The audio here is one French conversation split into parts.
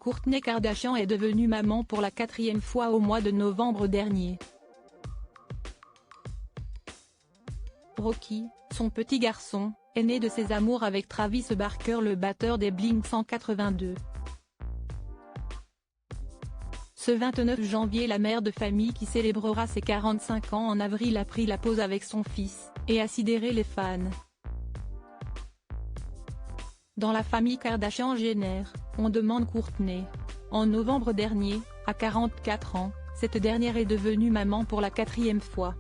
Kourtney Kardashian est devenue maman pour la 4e fois au mois de novembre dernier. Rocky, son petit garçon, est né de ses amours avec Travis Barker, le batteur des Blink-182. Ce 29 janvier, la mère de famille qui célébrera ses 45 ans en avril a pris la pause avec son fils, et a sidéré les fans. Dans la famille Kardashian-Jenner, on demande Kourtney. En novembre dernier, à 44 ans, cette dernière est devenue maman pour la 4e fois.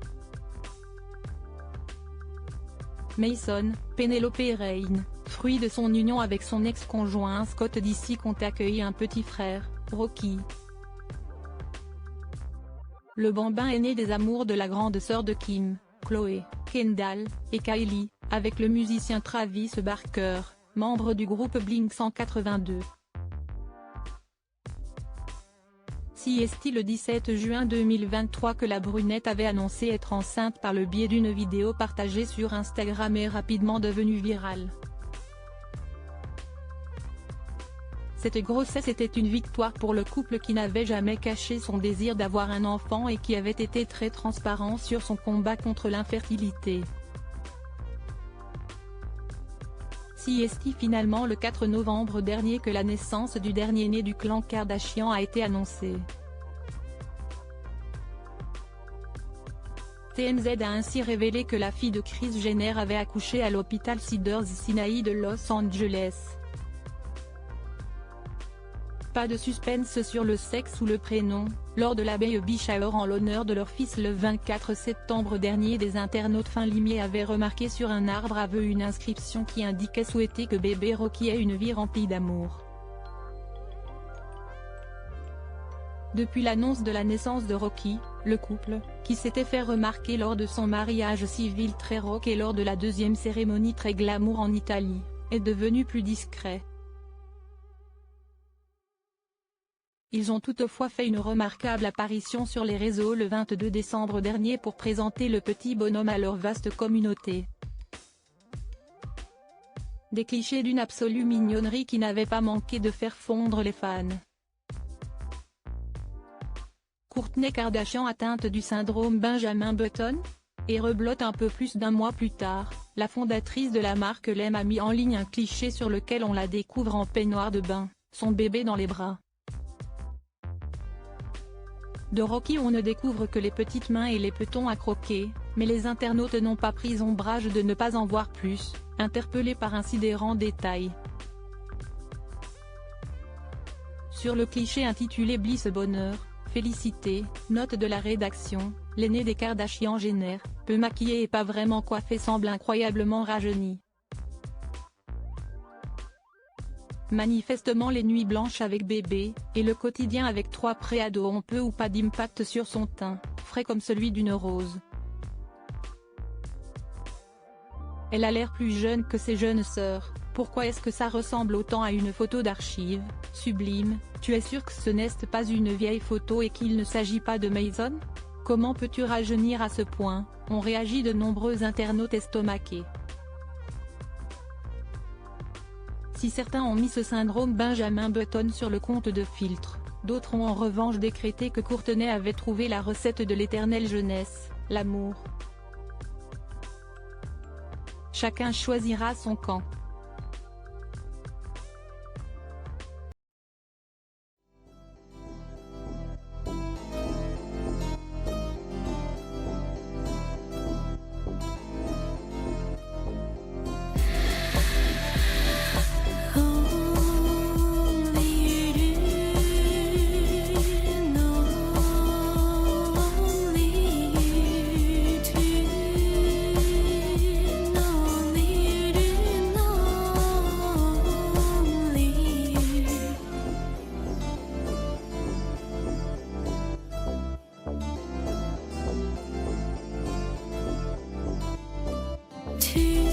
Mason, Penelope Rayne, fruit de son union avec son ex-conjoint Scott Disick, ont accueilli un petit frère, Rocky. Le bambin est né des amours de la grande sœur de Kim, Khloé, Kendall, et Kylie, avec le musicien Travis Barker, membre du groupe Blink-182. C'est le 17 juin 2023 que la brunette avait annoncé être enceinte par le biais d'une vidéo partagée sur Instagram et rapidement devenue virale. Cette grossesse était une victoire pour le couple qui n'avait jamais caché son désir d'avoir un enfant et qui avait été très transparent sur son combat contre l'infertilité. C'est finalement le 4 novembre dernier que la naissance du dernier-né du clan Kardashian a été annoncée. TMZ a ainsi révélé que la fille de Kris Jenner avait accouché à l'hôpital Cedars-Sinai de Los Angeles. Pas de suspense sur le sexe ou le prénom. Lors de la baby shower en l'honneur de leur fils le 24 septembre dernier, des internautes fin limiers avaient remarqué sur un arbre à vœux une inscription qui indiquait souhaiter que bébé Rocky ait une vie remplie d'amour. Depuis l'annonce de la naissance de Rocky, le couple, qui s'était fait remarquer lors de son mariage civil très rock et lors de la deuxième cérémonie très glamour en Italie, est devenu plus discret. Ils ont toutefois fait une remarquable apparition sur les réseaux le 22 décembre dernier pour présenter le petit bonhomme à leur vaste communauté. Des clichés d'une absolue mignonnerie qui n'avaient pas manqué de faire fondre les fans. Kourtney Kardashian atteinte du syndrome Benjamin Button ? Et reblote un peu plus d'un mois plus tard, la fondatrice de la marque Lem a mis en ligne un cliché sur lequel on la découvre en peignoir de bain, son bébé dans les bras. De Rocky on ne découvre que les petites mains et les petons à croquer, mais les internautes n'ont pas pris ombrage de ne pas en voir plus, interpellés par un sidérant détail. Sur le cliché intitulé Bliss Bonheur, félicité, note de la rédaction, l'aîné des Kardashian-Jenner, peu maquillé et pas vraiment coiffé semble incroyablement rajeuni. Manifestement les nuits blanches avec bébé, et le quotidien avec 3 préados ont peu ou pas d'impact sur son teint, frais comme celui d'une rose. Elle a l'air plus jeune que ses jeunes sœurs. Pourquoi est-ce que ça ressemble autant à une photo d'archive, sublime? Tu es sûr que ce n'est pas une vieille photo et qu'il ne s'agit pas de Mason? Comment peux-tu rajeunir à ce point? Ont réagi de nombreux internautes estomaqués. Si certains ont mis ce syndrome Benjamin Button sur le compte de filtre, d'autres ont en revanche décrété que Kourtney avait trouvé la recette de l'éternelle jeunesse, l'amour. Chacun choisira son camp. To